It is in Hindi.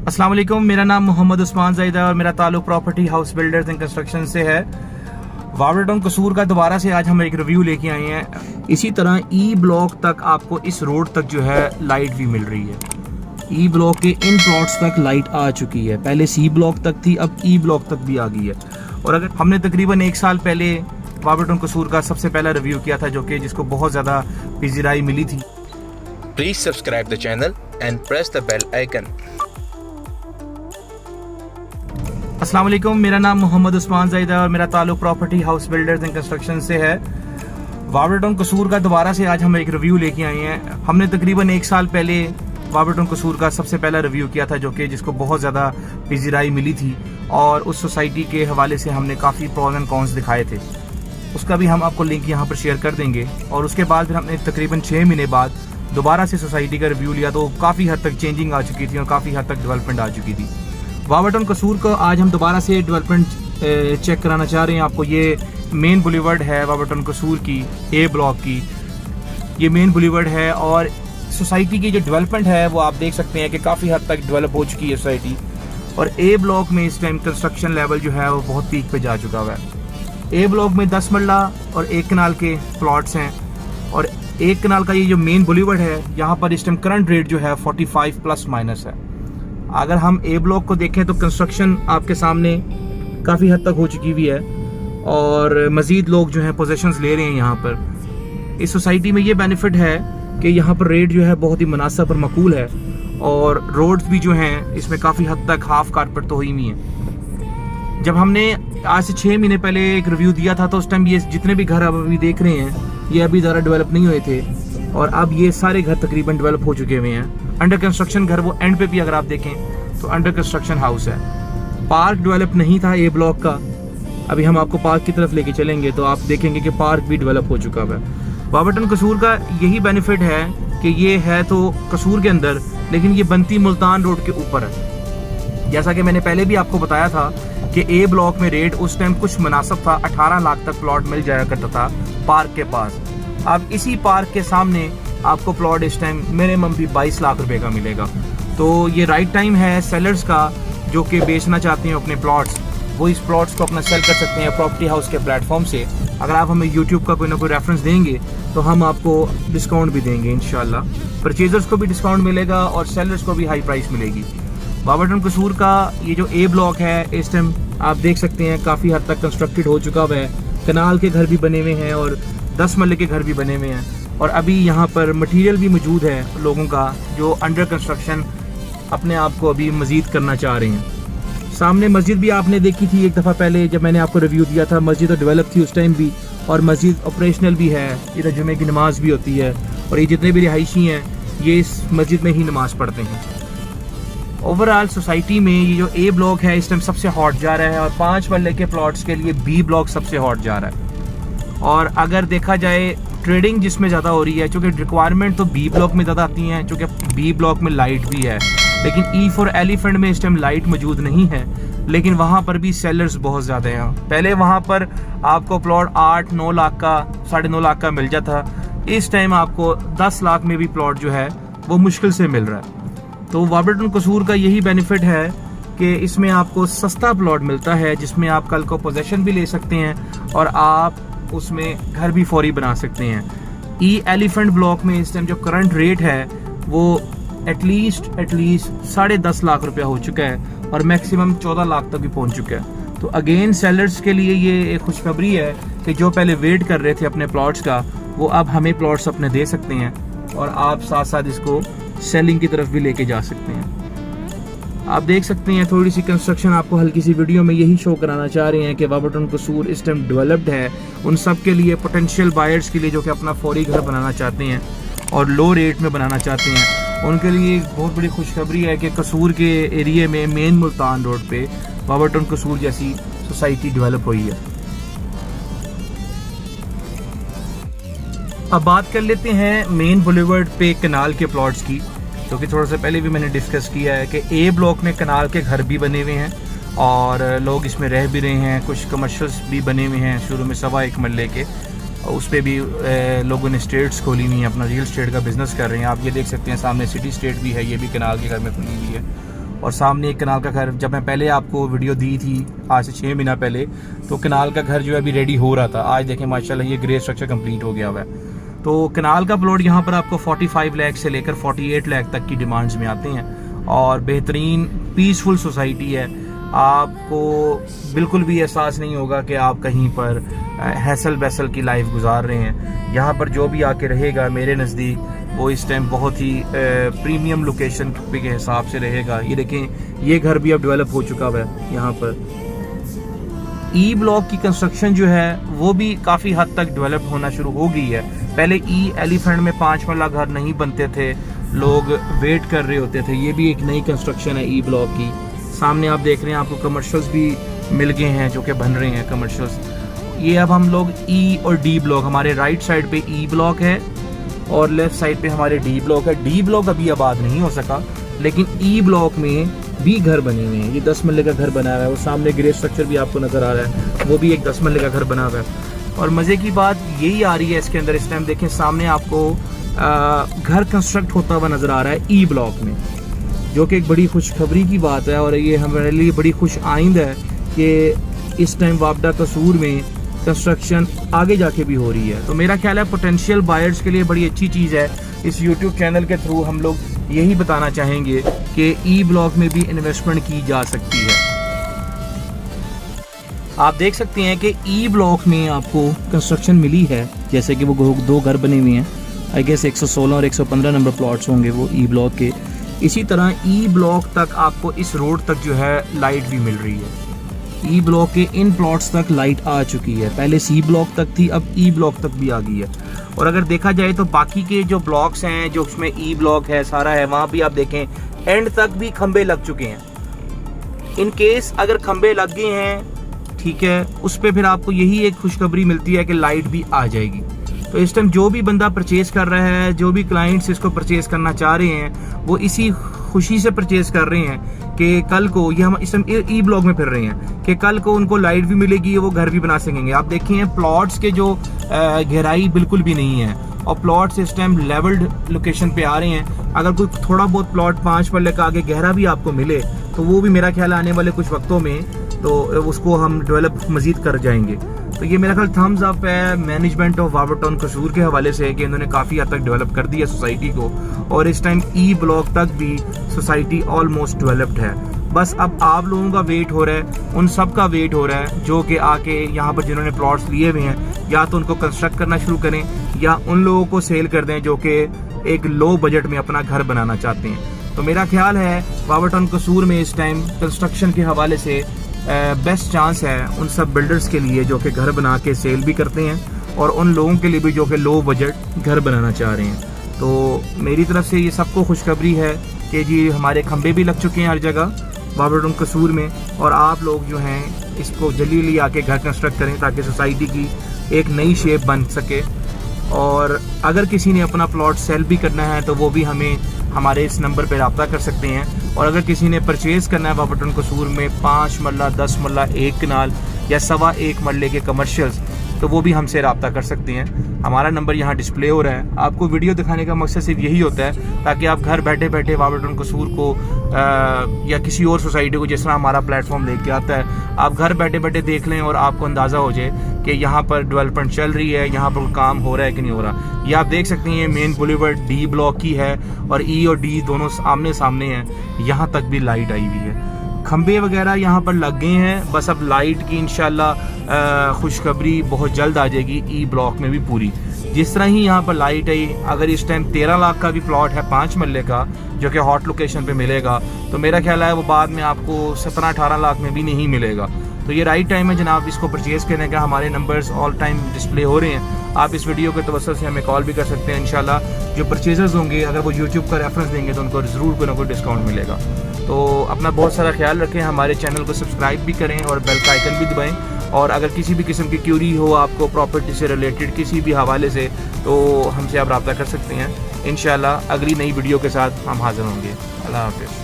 अस्सलाम वालेकुम, मेरा नाम मोहम्मद उस्मान ज़ैद है और मेरा ताल्लुक property house builders and construction से है। वावरटाउन कसूर का दोबारा से आज हम एक रिव्यू लेके आए हैं। इसी तरह ई ब्लॉक तक आपको इस रोड तक जो है लाइट भी मिल रही है। ई ब्लॉक के इन प्लॉट्स तक लाइट आ चुकी है। पहले सी ब्लॉक तक थी, अब ई ब्लॉक तक भी आ गई है। और अगर हमने तकरीबन 1 साल पहले वावरटाउन कसूर का सबसे पहला रिव्यू किया था, जो कि जिसको बहुत ज़्यादा पजीराई मिली थी। Please subscribe the channel and press the bell icon. अस्सलाम वालेकुम, मेरा नाम मोहम्मद उस्मान ज़ैद है और मेरा ताल्लुक property house builders and construction से है। वावरटाउन कसूर का दोबारा से आज हम एक रिव्यू लेके आए हैं। हमने तकरीबन 1 साल पहले वावरटाउन कसूर का सबसे पहला रिव्यू किया था, जो कि जिसको बहुत ज़्यादा पजीराई मिली थी और उस सोसाइटी के हवाले से हमने काफ़ी प्रॉज एंड कॉन्स दिखाए थे। उसका भी हम आपको लिंक यहाँ पर शेयर कर देंगे। और उसके बाद फिर हमने तकरीबन 6 महीने बाद दोबारा से सोसाइटी का रिव्यू लिया, तो काफ़ी हद तक चेंजिंग आ चुकी थी और काफ़ी हद तक डेवलपमेंट आ चुकी थी। वावरटाउन कसूर को आज हम दोबारा से डेवलपमेंट चेक कराना चाह रहे हैं आपको। ये मेन बुलेवर्ड है वावरटाउन कसूर की, ए ब्लॉक की ये मेन बुलेवर्ड है। और सोसाइटी की जो डेवलपमेंट है वो आप देख सकते हैं कि काफ़ी हद तक डेवलप हो चुकी है सोसाइटी। और ए ब्लॉक में इस टाइम कंस्ट्रक्शन लेवल जो है वो बहुत पीक पे जा चुका हुआ है। ए ब्लॉक में 10 मरला और 1 कनाल के प्लॉट्स हैं। और 1 कनाल का ये जो मेन बुलेवर्ड है, यहाँ पर इस टाइम करंट रेट जो है 45 प्लस माइनस है। अगर हम ए ब्लॉक को देखें तो कंस्ट्रक्शन आपके सामने काफ़ी हद तक हो चुकी हुई है और मज़ीद लोग जो हैं पोजेशंस ले रहे हैं यहाँ पर। इस सोसाइटी में ये बेनिफिट है कि यहाँ पर रेट जो है बहुत ही मुनासिब और मकूल है। और रोड्स भी जो हैं इसमें काफ़ी हद तक हाफ कारपेट तो हुई हुई हैं। जब हमने आज से 6 महीने पहले एक रिव्यू दिया था, तो उस टाइम ये जितने भी घर अब अभी देख रहे हैं ये अभी ज़्यादा डेवलप नहीं हुए थे और अब ये सारे घर तकरीबन डेवलप हो चुके हुए हैं। अंडर कंस्ट्रक्शन घर वो एंड पे भी अगर आप देखें तो अंडर कंस्ट्रक्शन हाउस है। पार्क डेवलप नहीं था ए ब्लॉक का, अभी हम आपको पार्क की तरफ लेके चलेंगे तो आप देखेंगे कि पार्क भी डेवलप हो चुका है। वावरटाउन कसूर का यही बेनिफिट है कि ये है तो कसूर के अंदर, लेकिन ये बनती मुल्तान रोड के ऊपर है। जैसा कि मैंने पहले भी आपको बताया था कि ए ब्लॉक में रेट उस टाइम कुछ मुनासिब था, 18 लाख तक प्लॉट मिल जाया करता था पार्क के पास। अब इसी पार्क के सामने आपको प्लॉट इस टाइम मिनिमम भी 22 लाख रुपए का मिलेगा। तो ये राइट टाइम है सेलर्स का जो कि बेचना चाहते हैं अपने प्लॉट्स, वो इस प्लॉट्स को अपना सेल कर सकते हैं प्रॉपर्टी हाउस के प्लेटफॉर्म से। अगर आप हमें यूट्यूब का कोई ना कोई रेफरेंस देंगे तो हम आपको डिस्काउंट भी देंगे इंशाल्लाह। परचेजर्स को भी डिस्काउंट मिलेगा और सेलर्स को भी हाई प्राइस मिलेगी। वावरटाउन कसूर का ये जो ए ब्लॉक है इस टाइम आप देख सकते हैं काफ़ी हद तक कंस्ट्रक्टेड हो चुका हुआ है। कनाल के घर भी बने हुए हैं और 10 मरले के घर भी बने हुए हैं। और अभी यहाँ पर मटेरियल भी मौजूद है लोगों का जो अंडर कंस्ट्रक्शन अपने आप को अभी मज़ीद करना चाह रहे हैं। सामने मस्जिद भी आपने देखी थी एक दफ़ा पहले जब मैंने आपको रिव्यू दिया था। मस्जिद तो डेवलप थी उस टाइम भी और मस्जिद ऑपरेशनल भी है। इधर जुमे की नमाज भी होती है और ये जितने भी रिहायशी हैं ये इस मस्जिद में ही नमाज पढ़ते हैं। ओवरऑल सोसाइटी में ये जो ए ब्लॉक है इस टाइम सबसे हॉट जा रहा है और 5 मरले के प्लॉट्स के लिए बी ब्लॉक सबसे हॉट जा रहा है। और अगर देखा जाए ट्रेडिंग जिसमें ज़्यादा हो रही है, चूँकि रिक्वायरमेंट तो बी ब्लॉक में ज़्यादा आती हैं, चूँकि बी ब्लॉक में लाइट भी है। लेकिन ई फॉर एलिफेंट में इस टाइम लाइट मौजूद नहीं है, लेकिन वहाँ पर भी सेलर्स बहुत ज़्यादा हैं। पहले वहाँ पर आपको प्लॉट 8-9 लाख का, 9.5 लाख का मिल जाता था। इस टाइम आपको 10 लाख में भी प्लॉट जो है वो मुश्किल से मिल रहा है। तो वावरटाउन कसूर का यही बेनिफिट है कि इसमें आपको सस्ता प्लॉट मिलता है जिसमें आप कल को पोजेशन भी ले सकते हैं और आप उसमें घर भी फौरी बना सकते हैं। ई एलिफेंट ब्लॉक में इस टाइम जो करंट रेट है वो एटलीस्ट 10.5 लाख रुपया हो चुका है और मैक्सिमम 14 लाख तक भी पहुंच चुका है। तो अगेन सेलर्स के लिए ये एक खुशखबरी है कि जो पहले वेट कर रहे थे अपने प्लॉट्स का, वो अब हमें प्लॉट्स अपने दे सकते हैं और आप साथ साथ इसको सेलिंग की तरफ भी लेके जा सकते हैं। आप देख सकते हैं थोड़ी सी कंस्ट्रक्शन आपको हल्की सी वीडियो में यही शो कराना चाह रहे हैं कि वावरटाउन कसूर इस टाइम डेवलप्ड है। उन सब के लिए पोटेंशियल बायर्स के लिए जो कि अपना फौरी घर बनाना चाहते हैं और लो रेट में बनाना चाहते हैं, उनके लिए एक बहुत बड़ी खुशखबरी है कि कसूर के एरिया में मेन मुल्तान रोड पे वावरटाउन कसूर जैसी सोसाइटी डेवलप हुई है। अब बात कर लेते हैं मेन बुलेवर्ड पे कनाल के प्लॉट्स की, जो कि थोड़ा सा पहले भी मैंने डिस्कस किया है कि ए ब्लॉक में कनाल के घर भी बने हुए हैं और लोग इसमें रह भी रहे हैं। कुछ कमर्शियल्स भी बने हुए हैं शुरू में 1.25 मरले के, उस पर भी लोगों ने स्टेट्स खोली हुई हैं, अपना रियल स्टेट का बिजनेस कर रहे हैं। आप ये देख सकते हैं सामने सिटी स्टेट भी है, ये भी कनाल के घर में खुली हुई है। और सामने एक कनाल का घर, जब मैं पहले आपको वीडियो दी थी आज से 6 महीना पहले, तो कनाल का घर जो है अभी रेडी हो रहा था। आज देखें माशाल्लाह ये ग्रे स्ट्रक्चर कंप्लीट हो गया हुआ है। तो कनाल का प्लॉट यहाँ पर आपको 45 लाख से लेकर 48 लाख तक की डिमांड्स में आते हैं और बेहतरीन पीसफुल सोसाइटी है। आपको बिल्कुल भी एहसास नहीं होगा कि आप कहीं पर हैसल बैसल की लाइफ गुजार रहे हैं। यहाँ पर जो भी आके रहेगा मेरे नज़दीक वो इस टाइम बहुत ही प्रीमियम लोकेशन के हिसाब से रहेगा। ये देखें ये घर भी अब डेवलप हो चुका हुआ है। यहाँ पर ई ब्लॉक की कंस्ट्रक्शन जो है वो भी काफ़ी हद तक डेवलप होना शुरू हो गई है। पहले ई एलिफेंट में 5 मरला घर नहीं बनते थे, लोग वेट कर रहे होते थे। ये भी एक नई कंस्ट्रक्शन है ई ब्लॉक की। सामने आप देख रहे हैं आपको कमर्शियल्स भी मिल गए हैं जो कि बन रहे हैं कमर्शियल्स। ये अब हम लोग ई और डी ब्लॉक, हमारे राइट साइड पे ई ब्लॉक है और लेफ्ट साइड पे हमारे डी ब्लॉक है। डी ब्लॉक अभी आबाद नहीं हो सका, लेकिन ई ब्लॉक में भी घर बने हुए हैं। ये 10 मरले का घर बना हुआ है। वो सामने ग्रे स्ट्रक्चर भी आपको नज़र आ रहा है, वो भी एक 10 मरले का घर बना हुआ है। और मज़े की बात यही आ रही है इसके अंदर, इस टाइम देखें सामने आपको घर कंस्ट्रक्ट होता हुआ नज़र आ रहा है ई ब्लॉक में, जो कि एक बड़ी खुशखबरी की बात है। और ये हमारे लिए बड़ी खुश आइंद है कि इस टाइम वापडा कसूर में कंस्ट्रक्शन आगे जाके भी हो रही है। तो मेरा ख्याल है पोटेंशियल बायर्स के लिए बड़ी अच्छी चीज़ है। इस यूट्यूब चैनल के थ्रू हम लोग यही बताना चाहेंगे कि ई ब्लॉक में भी इन्वेस्टमेंट की जा सकती है। आप देख सकते हैं कि ई ब्लॉक में आपको कंस्ट्रक्शन मिली है, जैसे कि वो 2 घर बने हुए हैं। आई गेस 116 और 115 नंबर प्लॉट्स होंगे वो ई ब्लॉक के। इसी तरह ई ब्लॉक तक आपको इस रोड तक जो है लाइट भी मिल रही है। ई ब्लॉक के इन प्लॉट्स तक लाइट आ चुकी है। पहले सी ब्लॉक तक थी, अब ई ब्लॉक तक भी आ गई है। और अगर देखा जाए तो बाकी के जो ब्लॉक्स हैं जो उसमें ई ब्लॉक है सारा है, वहाँ भी आप देखें एंड तक भी खंबे लग चुके हैं। इन केस अगर खंबे लग गए हैं, ठीक है, उस पर फिर आपको यही एक खुशखबरी मिलती है कि लाइट भी आ जाएगी। तो इस टाइम जो भी बंदा परचेज कर रहा है, जो भी क्लाइंट्स इसको परचेज करना चाह रहे हैं, वो इसी खुशी से परचेज कर रहे हैं कि कल को ये हम इस टाइम ई ब्लॉक में फिर रहे हैं कि कल को उनको लाइट भी मिलेगी, वो घर भी बना सकेंगे। आप देखें प्लॉट्स के जो गहराई बिल्कुल भी नहीं है और प्लॉट्स इस टाइम लेवल्ड लोकेशन पे आ रहे हैं। अगर कोई थोड़ा बहुत प्लॉट 5 मरले का आगे गहरा भी आपको मिले तो वो भी मेरा ख्याल आने वाले कुछ वक्तों में तो उसको हम डेवलप मजीद कर जाएंगे। तो ये मेरा ख्याल थम्स अप है मैनेजमेंट ऑफ वावरटाउन कसूर के हवाले से कि इन्होंने काफ़ी हद तक डेवलप कर दिया सोसाइटी को और इस टाइम ई ब्लॉक तक भी सोसाइटी ऑलमोस्ट डेवलप्ड है। बस अब आप लोगों का वेट हो रहा है, उन सब का वेट हो रहा है जो कि आके यहाँ पर जिन्होंने प्लॉट्स लिए हुए हैं या तो उनको कंस्ट्रक्ट करना शुरू करें या उन लोगों को सेल कर दें जो कि एक लो बजट में अपना घर बनाना चाहते हैं। तो मेरा ख्याल है वावरटाउन कसूर में इस टाइम कंस्ट्रक्शन के हवाले से बेस्ट चांस है उन सब बिल्डर्स के लिए जो कि घर बना के सेल भी करते हैं और उन लोगों के लिए भी जो कि लो बजट घर बनाना चाह रहे हैं। तो मेरी तरफ से ये सबको खुशखबरी है कि जी हमारे खंबे भी लग चुके हैं हर जगह वावरटाउन कसूर में और आप लोग जो हैं इसको जल्दी आके घर कंस्ट्रक्ट करें ताकि सोसाइटी की एक नई शेप बन सके। और अगर किसी ने अपना प्लॉट सेल भी करना है तो वो भी हमें हमारे इस नंबर पर रब्ता कर सकते हैं। और अगर किसी ने परचेज़ करना है वावरटाउन कसूर में 5 मरला 10 मरला 1 कनाल या 1.25 मरले के कमर्शियल्स तो वो भी हमसे रब्ता कर सकते हैं। हमारा नंबर यहाँ डिस्प्ले हो रहा है। आपको वीडियो दिखाने का मकसद सिर्फ यही होता है ताकि आप घर बैठे बैठे वावरटाउन कसूर को या किसी और सोसाइटी को जिस तरह हमारा प्लेटफॉर्म लेके आता है आप घर बैठे बैठे देख लें और आपको अंदाज़ा हो जाए कि यहाँ पर डेवलपमेंट चल रही है, यहाँ पर काम हो रहा है कि नहीं हो रहा। ये आप देख सकते हैं ये मेन बुलेवर्ड डी ब्लॉक की है और ई और डी दोनों आमने सामने हैं। यहाँ तक भी लाइट आई हुई है, खंबे वगैरह यहाँ पर लग गए हैं। बस अब लाइट की इंशाल्लाह खुशखबरी बहुत जल्द आ जाएगी ई ब्लॉक में भी पूरी। जिस तरह ही यहाँ पर लाइट आई, अगर इस टाइम 13 लाख का भी प्लॉट है 5 मरले का जो कि हॉट लोकेशन पे मिलेगा तो मेरा ख्याल है वो बाद में आपको 17-18 लाख में भी नहीं मिलेगा। तो ये राइट टाइम है जनाब इसको परचेज़ करने का। हमारे नंबर्स ऑल टाइम डिस्प्ले हो रहे हैं, आप इस वीडियो के तवज्जुह से हमें कॉल भी कर सकते हैं। इंशाल्लाह जो परचेजर्स होंगे अगर वो यूट्यूब का रेफरेंस देंगे तो उनको ज़रूर कोई ना कोई डिस्काउंट मिलेगा। तो अपना बहुत सारा ख्याल रखें, हमारे चैनल को सब्सक्राइब भी करें और बेल का आइकन भी दबाएं। और अगर किसी भी किस्म की क्यूरी हो आपको प्रॉपर्टी से रिलेटेड किसी भी हवाले से तो हमसे आप रब्ता कर सकते हैं। इंशाल्लाह अगली नई वीडियो के साथ हम हाज़िर होंगे। अल्लाह हाफ़िज़।